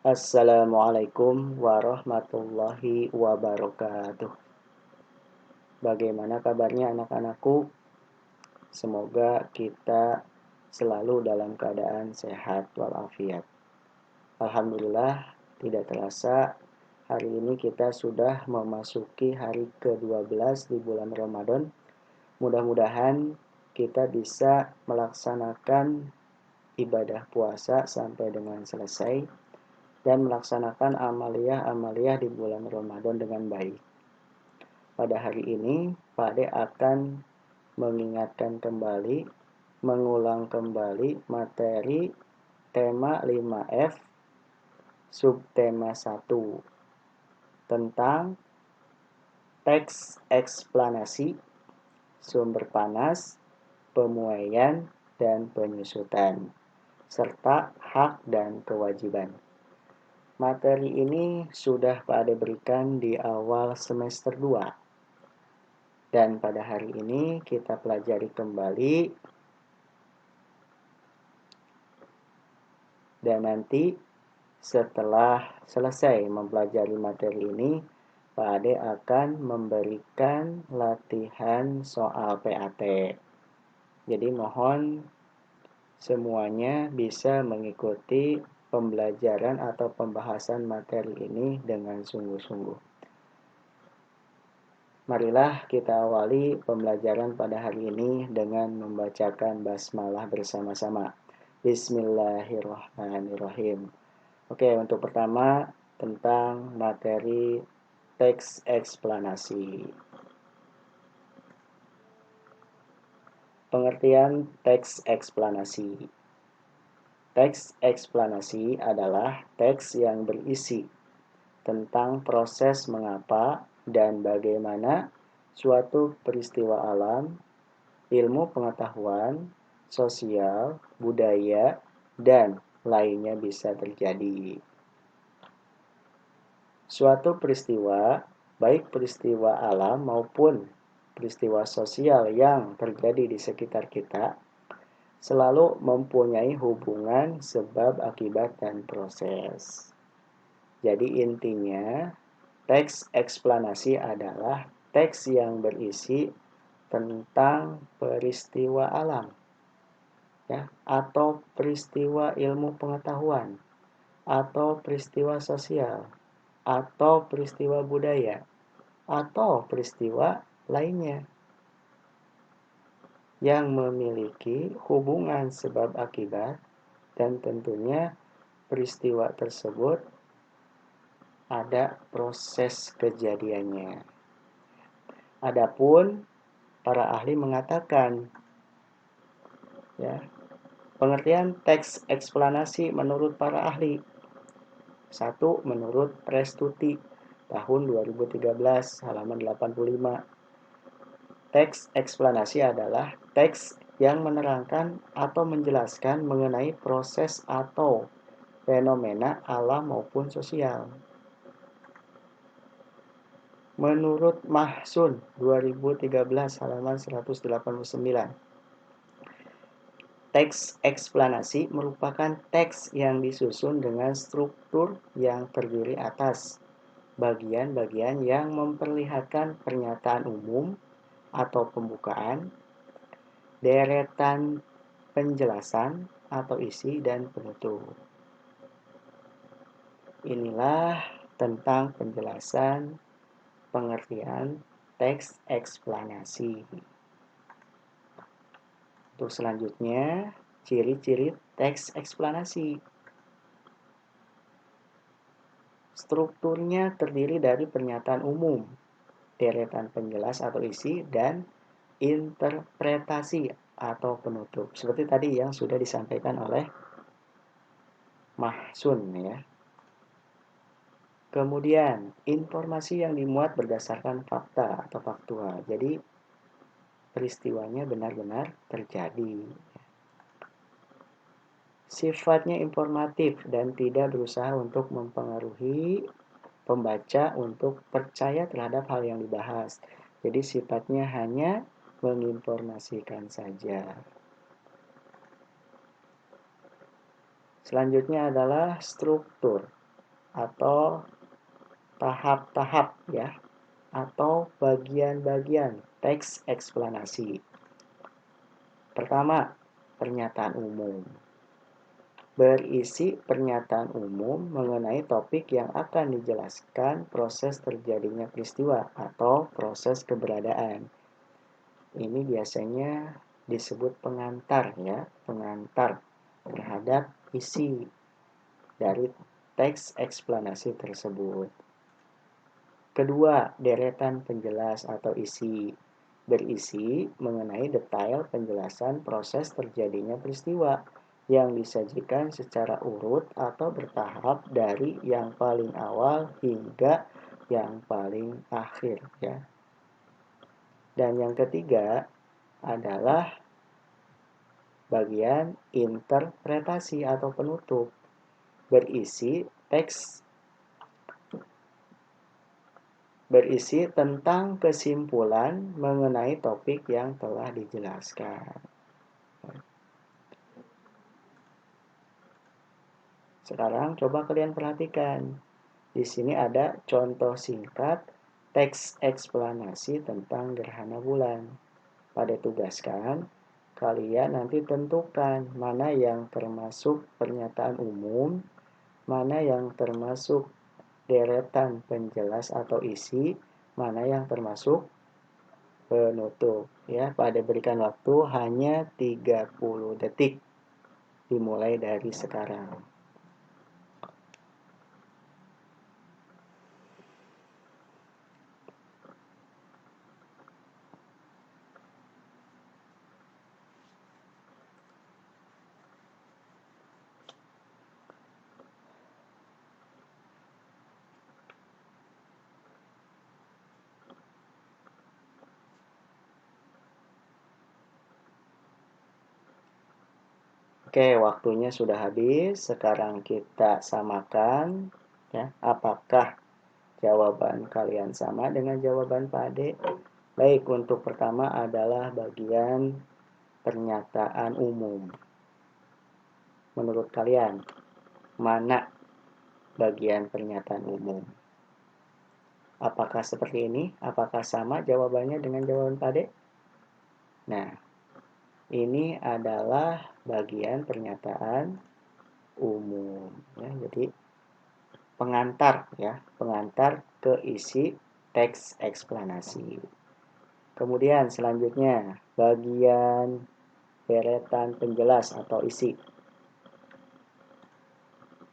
Assalamualaikum warahmatullahi wabarakatuh. Bagaimana kabarnya anak-anakku? Semoga kita selalu dalam keadaan sehat walafiat. Alhamdulillah, tidak terasa hari ini kita sudah memasuki hari ke-12 di bulan Ramadan. Mudah-mudahan kita bisa melaksanakan ibadah puasa sampai dengan selesai dan melaksanakan amaliyah-amaliyah di bulan Ramadan dengan baik. Pada hari ini, Pak Ade akan mengingatkan kembali, mengulang kembali materi tema 5F, subtema 1, tentang teks eksplanasi, sumber panas, pemuaian, dan penyusutan, serta hak dan kewajiban. Materi ini sudah Pak Ade berikan di awal semester 2. Dan pada hari ini kita pelajari kembali. Dan nanti setelah selesai mempelajari materi ini, Pak Ade akan memberikan latihan soal PAT. Jadi mohon semuanya bisa mengikuti pembelajaran atau pembahasan materi ini dengan sungguh-sungguh. Marilah kita awali pembelajaran pada hari ini dengan membacakan basmalah bersama-sama. Bismillahirrahmanirrahim. Oke, untuk pertama tentang materi teks eksplanasi. Pengertian teks eksplanasi. Teks eksplanasi adalah teks yang berisi tentang proses mengapa dan bagaimana suatu peristiwa alam, ilmu pengetahuan, sosial, budaya, dan lainnya bisa terjadi. Suatu peristiwa, baik peristiwa alam maupun peristiwa sosial yang terjadi di sekitar kita, selalu mempunyai hubungan sebab akibat dan proses. Jadi intinya, teks eksplanasi adalah teks yang berisi tentang peristiwa alam, ya, atau peristiwa ilmu pengetahuan, atau peristiwa sosial, atau peristiwa budaya, atau peristiwa lainnya yang memiliki hubungan sebab akibat, dan tentunya peristiwa tersebut ada proses kejadiannya. Adapun para ahli mengatakan, ya, pengertian teks eksplanasi menurut para ahli. 1. Menurut Prestuti tahun 2013 halaman 85. Teks eksplanasi adalah teks yang menerangkan atau menjelaskan mengenai proses atau fenomena alam maupun sosial. Menurut Mahsun 2013 halaman 189. Teks eksplanasi merupakan teks yang disusun dengan struktur yang terdiri atas bagian-bagian yang memperlihatkan pernyataan umum atau pembukaan, deretan penjelasan atau isi, dan penutup. Inilah tentang penjelasan pengertian teks eksplanasi. Untuk selanjutnya, ciri-ciri teks eksplanasi. Strukturnya terdiri dari pernyataan umum, deretan penjelas atau isi, dan interpretasi atau penutup. Seperti tadi yang sudah disampaikan oleh Mahsun, ya. Kemudian, informasi yang dimuat berdasarkan fakta atau faktual. Jadi, peristiwanya benar-benar terjadi. Sifatnya informatif dan tidak berusaha untuk mempengaruhi pembaca untuk percaya terhadap hal yang dibahas. Jadi sifatnya hanya menginformasikan saja. Selanjutnya adalah struktur. atau tahap-tahap ya, atau bagian-bagian teks eksplanasi. Pertama, pernyataan umum. Berisi pernyataan umum mengenai topik yang akan dijelaskan proses terjadinya peristiwa atau proses keberadaan. Ini biasanya disebut pengantar ya, pengantar terhadap isi dari teks eksplanasi tersebut. Kedua, deretan penjelas atau isi. Berisi mengenai detail penjelasan proses terjadinya peristiwa yang disajikan secara urut atau bertahap dari yang paling awal hingga yang paling akhir ya. Dan yang ketiga adalah bagian interpretasi atau penutup. Berisi tentang kesimpulan mengenai topik yang telah dijelaskan. Sekarang coba kalian perhatikan. Di sini ada contoh singkat teks eksplanasi tentang gerhana bulan. Pada tugaskan, kalian nanti tentukan mana yang termasuk pernyataan umum, mana yang termasuk deretan penjelas atau isi, mana yang termasuk penutup. Ya, pada berikan waktu hanya 30 detik dimulai dari sekarang. Oke, waktunya sudah habis. Sekarang kita samakan ya. Apakah jawaban kalian sama dengan jawaban Pak Ade? Baik, untuk pertama adalah bagian pernyataan umum. Menurut kalian, mana bagian pernyataan umum? Apakah seperti ini? Apakah sama jawabannya dengan jawaban Pak Ade? Nah, ini adalah bagian pernyataan umum ya. Jadi pengantar ya, pengantar ke isi teks eksplanasi. Kemudian selanjutnya bagian deretan penjelas atau isi.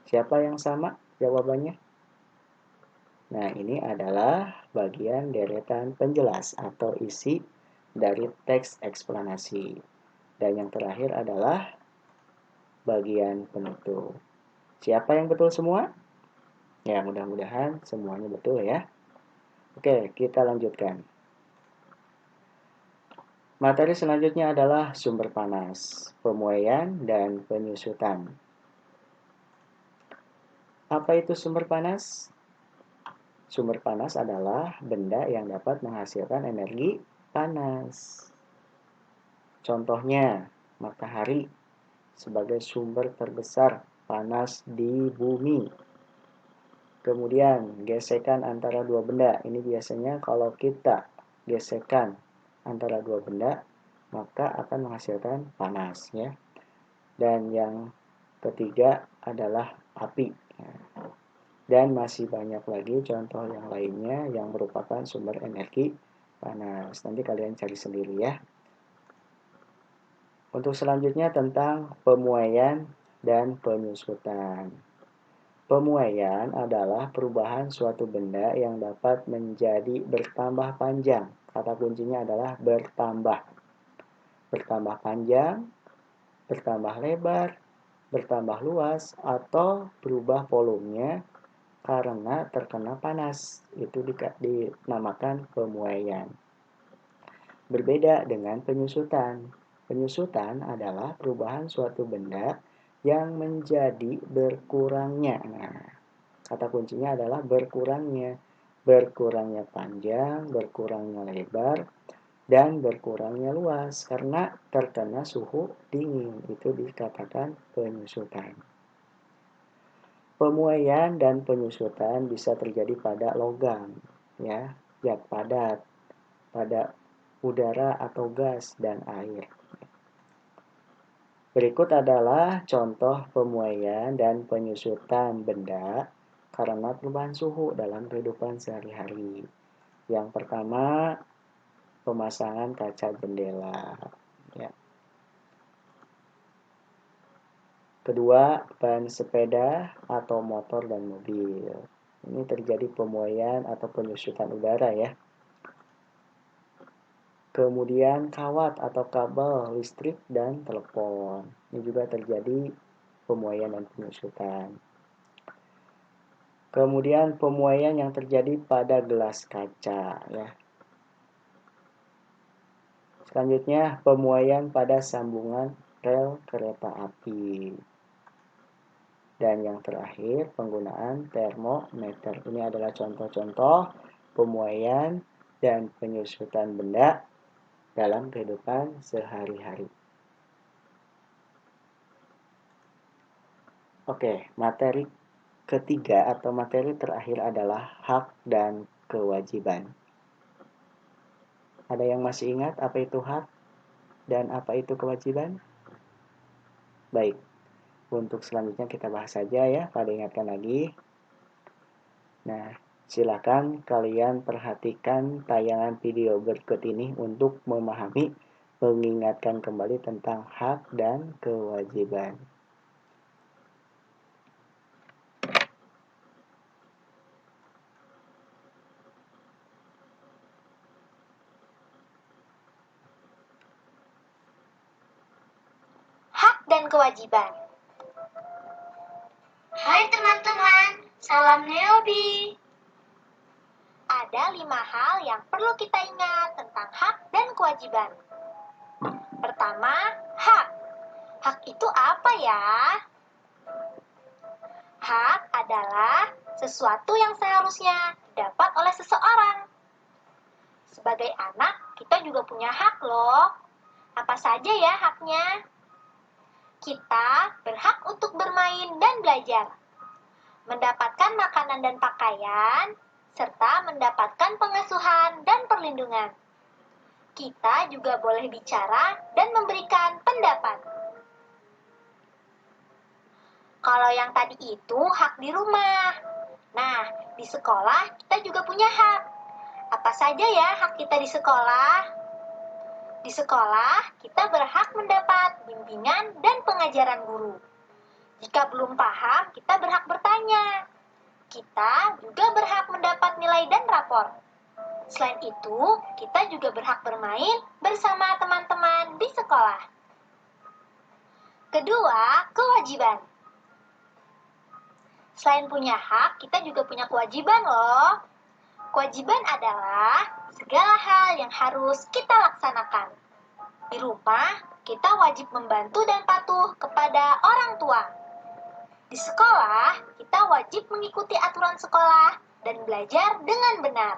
Siapa yang sama jawabannya? Nah, ini adalah bagian deretan penjelas atau isi dari teks eksplanasi. Dan yang terakhir adalah bagian penutup. Siapa yang betul semua? Ya, mudah-mudahan semuanya betul ya. Oke, kita lanjutkan. Materi selanjutnya adalah sumber panas, pemuaian, dan penyusutan. Apa itu sumber panas? Sumber panas adalah benda yang dapat menghasilkan energi panas. Contohnya, matahari sebagai sumber terbesar panas di bumi. Kemudian, gesekan antara dua benda. Ini biasanya kalau kita gesekan antara dua benda, maka akan menghasilkan panas ya. Dan yang ketiga adalah api. Dan masih banyak lagi contoh yang lainnya yang merupakan sumber energi panas. Nanti kalian cari sendiri ya. Untuk selanjutnya tentang pemuaian dan penyusutan. Pemuaian adalah perubahan suatu benda yang dapat menjadi bertambah panjang. Kata kuncinya adalah bertambah. Bertambah panjang, bertambah lebar, bertambah luas, atau berubah volumenya karena terkena panas. Itu dinamakan pemuaian. Berbeda dengan penyusutan. Penyusutan adalah perubahan suatu benda yang menjadi berkurangnya. Nah, kata kuncinya adalah berkurangnya. Berkurangnya panjang, berkurangnya lebar, dan berkurangnya luas karena terkena suhu dingin. Itu dikatakan penyusutan. Pemuaian dan penyusutan bisa terjadi pada logam, ya, zat padat, pada udara atau gas dan air. Berikut adalah contoh pemuaian dan penyusutan benda karena perubahan suhu dalam kehidupan sehari-hari. Yang pertama, pemasangan kaca jendela. Ya. Kedua, ban sepeda atau motor dan mobil. Ini terjadi pemuaian atau penyusutan udara ya. Kemudian kawat atau kabel listrik dan telepon. Ini juga terjadi pemuaian dan penyusutan. Kemudian pemuaian yang terjadi pada gelas kaca ya. Selanjutnya pemuaian pada sambungan rel kereta api. Dan yang terakhir penggunaan termometer. Ini adalah contoh-contoh pemuaian dan penyusutan benda dalam kehidupan sehari-hari. Oke, materi ketiga atau materi terakhir adalah hak dan kewajiban. Ada yang masih ingat apa itu hak dan apa itu kewajiban? Baik, untuk selanjutnya kita bahas saja ya, pada ingatkan lagi. Nah, silakan kalian perhatikan tayangan video berikut ini untuk memahami, mengingatkan kembali tentang hak dan kewajiban. Hak dan kewajiban. Hai teman-teman, salam Neobi. Ada 5 hal yang perlu kita ingat tentang hak dan kewajiban. Pertama, hak. Hak itu apa ya? Hak adalah sesuatu yang seharusnya didapat oleh seseorang. Sebagai anak, kita juga punya hak loh. Apa saja ya haknya? Kita berhak untuk bermain dan belajar, mendapatkan makanan dan pakaian, serta mendapatkan pengasuhan dan perlindungan. Kita juga boleh bicara dan memberikan pendapat. Kalau yang tadi itu hak di rumah. Nah, di sekolah kita juga punya hak. Apa saja ya hak kita di sekolah? Di sekolah, kita berhak mendapat bimbingan dan pengajaran guru. Jika belum paham, kita berhak bertanya. Kita juga berhak mendapat nilai dan rapor. Selain itu, kita juga berhak bermain bersama teman-teman di sekolah. Kedua, kewajiban. Selain punya hak, kita juga punya kewajiban loh. Kewajiban adalah segala hal yang harus kita laksanakan. Di rumah, kita wajib membantu dan patuh kepada orang tua. Di sekolah, kita wajib mengikuti aturan sekolah dan belajar dengan benar.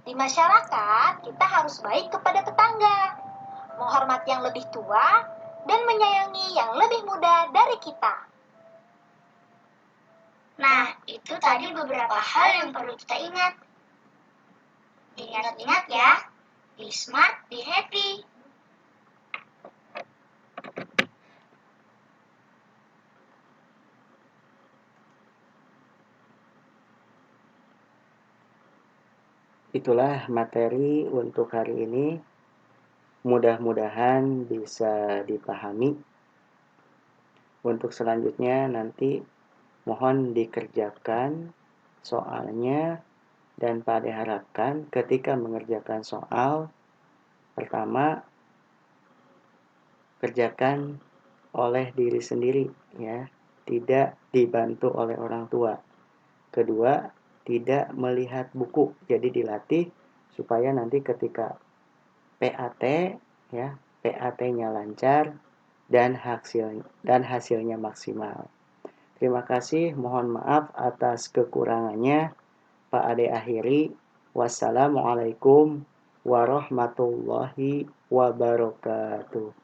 Di masyarakat, kita harus baik kepada tetangga, menghormati yang lebih tua, dan menyayangi yang lebih muda dari kita. Nah, itu tadi beberapa hal yang perlu kita ingat. Ingat-ingat ya, be smart, be happy. Itulah materi untuk hari ini. Mudah-mudahan bisa dipahami. Untuk selanjutnya nanti mohon dikerjakan soalnya dan Pak Ade harapkan ketika mengerjakan soal, pertama kerjakan oleh diri sendiri ya, tidak dibantu oleh orang tua. Kedua, tidak melihat buku. Jadi dilatih supaya nanti ketika PAT ya, PAT-nya lancar dan hasilnya maksimal. Terima kasih, mohon maaf atas kekurangannya. Pak Ade akhiri. Wassalamualaikum warahmatullahi wabarakatuh.